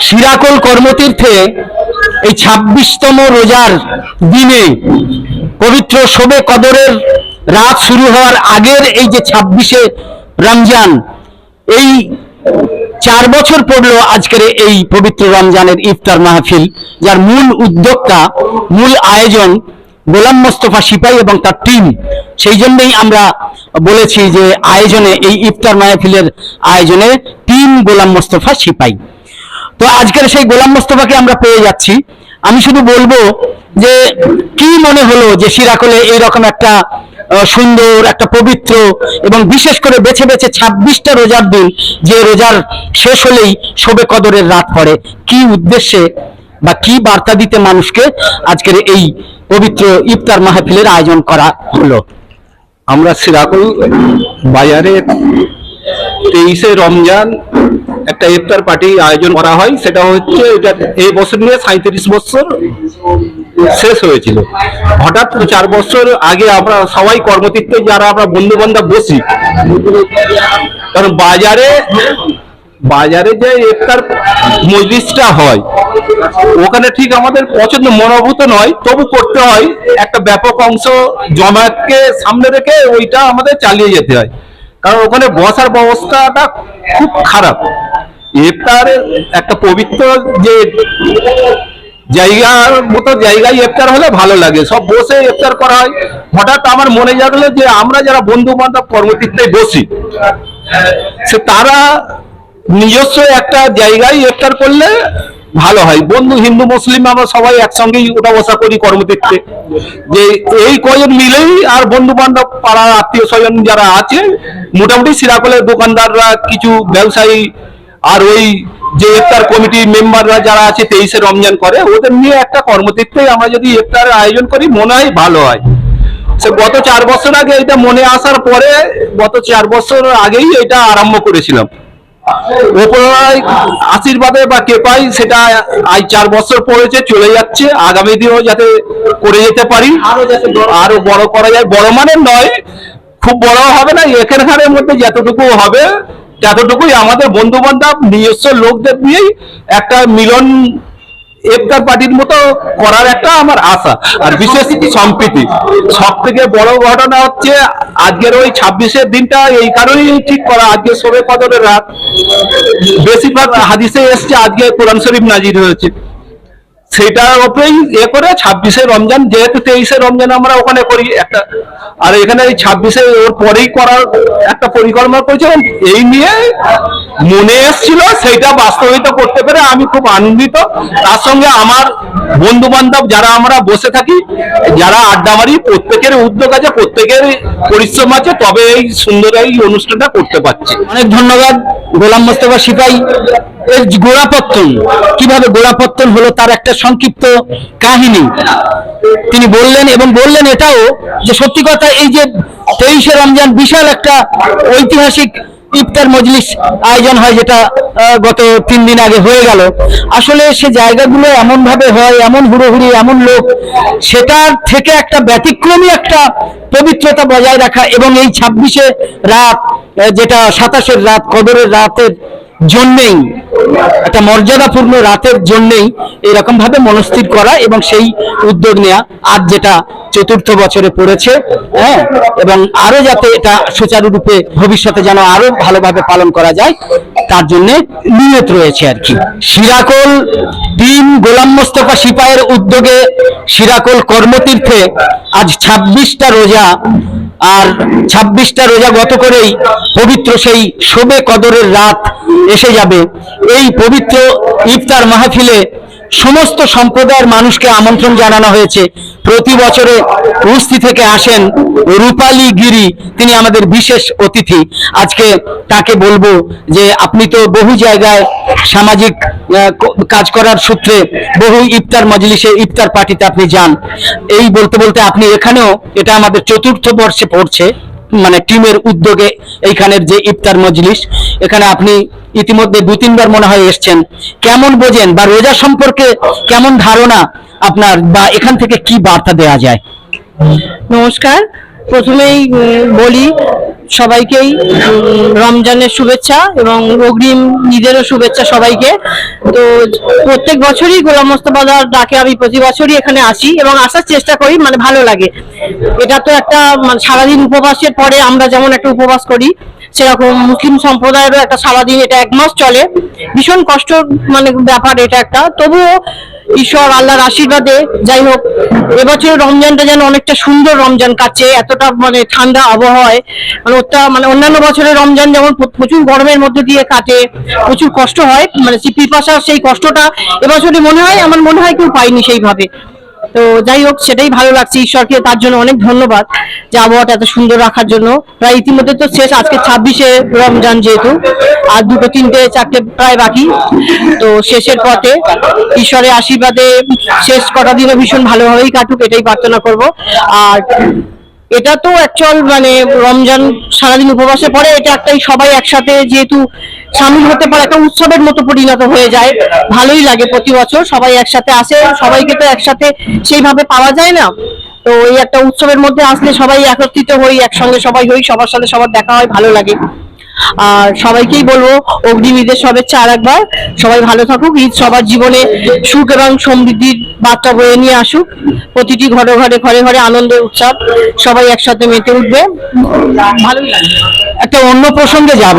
শিরাকোল কর্মতীর্থে এই ২৬তম রোজার দিনে পবিত্র শবে কদরের রাত শুরু হওয়ার আগের এই যে ২৬শে রমজান, এই ৪ বছর পড়লো আজকের এই পবিত্র রমজানের ইফতার মাহফিল, যার মূল উদ্যোক্তা, মূল আয়োজন গোলাম মোস্তফা সিপাহী এবং তার টিম। সেই জন্যই আমরা বলেছি যে আয়োজনে, এই ইফতার মাহফিলের আয়োজনে টিম গোলাম মোস্তফা সিপাহী। তো আজকের সেই গোলাম মোস্তফাকে আমরা পেয়ে যাচ্ছি। আমি শুধু বলবো যে কি মনে হলো যে শিরাকোলে এইরকম একটা সুন্দর, একটা পবিত্র এবং বিশেষ করে বেছে বেছে ২৬টা রোজার দিন, যে রোজার শেষ হলেই শবে কদরের রাত পড়ে, কি উদ্দেশ্যে বা কি বার্তা দিতে মানুষকে আজকের এই পবিত্র ইফতার মাহফিলের আয়োজন করা হলো? আমরা শিরাকোল বাজারে 23শে রমজান একটা ইফতার পার্টি আয়োজন করা হয়। সেটা হচ্ছে এটা এই বছর নিয়ে 37 বছর শেষ হয়েছিল। হঠাৎ 4 বছর আগে আমরা সবাই কর্মতীর্থে যারা আমরা বন্ধু বান্ধব বসি, কারণ বাজারে যে ইফতার মজলিসটা হয় ওখানে ঠিক আমাদের পছন্দ মনোভূত নয়, তবু করতে হয়। একটা ব্যাপক অংশ জমায়েতকে সামনে রেখে ওইটা আমাদের চালিয়ে যেতে হয়, কারণ ওখানে বসার ব্যবস্থাটা খুব খারাপ। ইফতারের একটা পবিত্র যে জায়গার মতো জায়গায় ইফতার হলে ভালো লাগে, সব বসে ইফতার করা হয়। হঠাৎ আমার মনে জাগলো যে আমরা যারা বন্ধু বান্ধব কর্মতীর্থে বসি, সে তারা নিজস্ব একটা জায়গায় ইফতার করলে ভালো হয়। বন্ধু হিন্দু মুসলিম আমরা সবাই একসঙ্গেই ওঠা বসা করি কর্মতীর্থে, যে এই কজন মিলেই আর বন্ধু বান্ধব পাড়ার আত্মীয় স্বজন যারা আছে, মোটামুটি শিরাকোলের দোকানদাররা, কিছু ব্যবসায়ী, আর ওই যে ইফতার কমিটির মেম্বাররা যারা আছে 23শে রমজান করে, ওদের নিয়ে একটা কর্মতীর্থে আমরা যদি ইফতার আয়োজন করি মনে হয় ভালো হয়। সে গত 4 বছর আগে এটা মনে আসার পরে, গত 4 বছর আগেই এটা আরম্ভ করেছিলাম। ওপরওয়ালার আশীর্বাদে বা কৃপায় সেটা আজ 4 বছর পড়েছে, চলে যাচ্ছে। আগামী দিনেও যাতে করে যেতে পারি, আরো বড় করা যায়। বড় মানের নয়, খুব বড় হবে না, এখানকার মধ্যে যতটুকু হবে ততটুকুই আমাদের বন্ধু বান্ধব নিজস্ব লোকদের দিয়েই একটা মিলন ইফতার পার্টির মতো করার একটা আমার আশা আর বিশেষ সম্প্রীতি। সব থেকে বড় ঘটনা হচ্ছে আজকের ওই 26-এর দিনটা এই কারণেই ঠিক করা, আজকে শবে কদরের রাত। বেশিরভাগ হাদিসে এসছে আজকে কোরআন শরীফ নাজির হয়েছে, সেটার উপরেই করে 26শে রমজান, যেহেতু 23শে রমজান আমরা ওখানে করি একটা, আর এখানে এই 26শে ওর পরেই করার একটা পরিকল্পনা করেছিলাম। এই নিয়ে মনে এসছিল, সেইটা বাস্তবায়িত করতে পেরে আমি খুব আনন্দিত। তার সঙ্গে আমার বন্ধু বান্ধব যারা আমরা বসে থাকি, যারা আড্ডা মারি, প্রত্যেকের উদ্যোগ আছে, প্রত্যেকের পরিশ্রম আছে, তবে এই সুন্দর এই অনুষ্ঠানটা করতে পারছি। অনেক ধন্যবাদ গোলাম মোস্তফা সিপাহী। এর গোড়াপত্তন, কিভাবে গোড়াপত্তন হলো তার একটা সংক্ষিপ্ত কাহিনী তিনি বললেন, এবং বললেন এটাও যে সত্যি কথা, এই যে 23শে রমজান বিশাল একটা ঐতিহাসিক ইফতার মজলিস আয়োজন হয়, যেটা গত 3 দিন আগে হয়ে গেল। আসলে সে জায়গাগুলো এমন ভাবে হয়, এমন হুড়োহুড়ি, এমন লোক, সেটার থেকে একটা ব্যতিক্রমী একটা পবিত্রতা বজায় রাখা, এবং এই 26শে রাত, যেটা 27-এর রাত, কদরের রাতের জন্যেই, একটা মর্যাদাপূর্ণ রাতের জন্যেই এরকম ভাবে মনস্থির করা এবং সেই উদ্যোগ নেওয়া, আজ যেটা 4র্থ বছরে পড়েছে। হ্যাঁ, এবং আরো যাতে এটা সুচারুরূপে ভবিষ্যতে যেন আরো ভালোভাবে পালন করা যায়, তার জন্য নিয়ত রয়েছে আর কি। শিরাকোল টিম গোলাম মোস্তফা সিপাহীর উদ্যোগে শিরাকোল কর্মতীর্থে আজ 26টা রোজা, আর 26টা রোজা গত করেই পবিত্র সেই শবে কদরের রাত এসে যাবে। এই পবিত্র ইফতার মাহফিলে সমস্ত সম্প্রদায়ের মানুষকে আমন্ত্রণ জানানো হয়েছে। প্রতি বছরে উস্তি থেকে আসেন রূপালী গিরি, তিনি আমাদের বিশেষ অতিথি। আজকে তাকে বলবো যে আপনি তো বহু জায়গায় সামাজিক কাজ করার সূত্রে বহু ইফতার মজলিসে, ইফতার পার্টিতে আপনি যান। এই বলতে বলতে আপনি এখানেও, এটা আমাদের 4র্থ বর্ষে পড়ছে, মানে টিমের উদ্যোগে এইখানের যে ইফতার মজলিস, এখানে আপনি ইতিমধ্যে 2-3 বার মনে হয় এসছেন। কেমন বোঝেন, বা রোজা সম্পর্কে কেমন ধারণা আপনার, বা এখান থেকে কি বার্তা দেওয়া যায়? নমস্কার। প্রথমেই বলি সবাইকেই রমজানের শুভেচ্ছা এবং অগ্রিম ঈদেরও শুভেচ্ছা সবাইকে। তো প্রত্যেক বছরই গোলাম মোস্তফাদার ডাকে আমি প্রতি বছরই এখানে আসি এবং আসার চেষ্টা করি, মানে ভালো লাগে। এটা তো একটা মানে সারাদিন উপবাসের পরে আমরা যেমন একটা উপবাস করি, সেরকম মুসলিম সম্প্রদায়েরও একটা সারাদিন, এটা 1 মাস চলে। ভীষণ কষ্ট মানে ব্যাপার এটা একটা, তবুও ঈশ্বর আল্লাহর আশীর্বাদে যাই হোক এবছর রমজানটা যেন অনেকটা সুন্দর রমজান কাটছে, এতটা মানে ঠান্ডা আবহাওয়ায়। মানে অন্যান্য বছরের রমজান যেমন প্রচুর গরমের মধ্যে দিয়ে কাটে, প্রচুর কষ্ট হয়, মানে পিপাসার সেই কষ্টটা এবছরে আমার মনে হয় কেউ পাইনি সেইভাবে। তো যাই হোক সেটাই ভালো লাগছে, ঈশ্বরকে তার জন্য অনেক ধন্যবাদ যে আবহাওয়াটা এত সুন্দর রাখার জন্য। প্রায় ইতিমধ্যে তো শেষ, আজকে 26শে রমজান যেহেতু, আর 2, 3, 4 প্রায় বাকি, তো শেষের পথে। ঈশ্বরের আশীর্বাদে শেষ কটা দিনও ভীষণ ভালোভাবেই কাটুক, এটাই প্রার্থনা করব। আর এটা তো অ্যাকচুয়াল মানে রমজান সারাদিন উপবাসে পড়ে, এটা একটাই সবাই একসাথে যেহেতু সামিল হতে পারে, একটা উৎসবের মতো পরিণত হয়ে যায়। ভালোই লাগে, প্রতি বছর সবাই একসাথে আসে, সবাইকে তো একসাথে সেইভাবে পাওয়া যায় না। তো এই একটা উৎসবের মধ্যে আসলে সবাই একত্রিত হই, একসঙ্গে সবাই হই, সবার সাথে সবার দেখা হয়, ভালো লাগে। আর সবাইকেই বলবো অগ্রিম ঈদের শুভেচ্ছা আরেকবার। সবাই ভালো থাকুক, ঈদ সবার জীবনে সুখ এবং সমৃদ্ধির বার্তা বয়ে নিয়ে আসুক। প্রতিটি ঘরে ঘরে আনন্দের উৎসব, সবাই একসাথে মেতে উঠবে, ভালোই লাগবে। একটা অন্য প্রসঙ্গে যাব।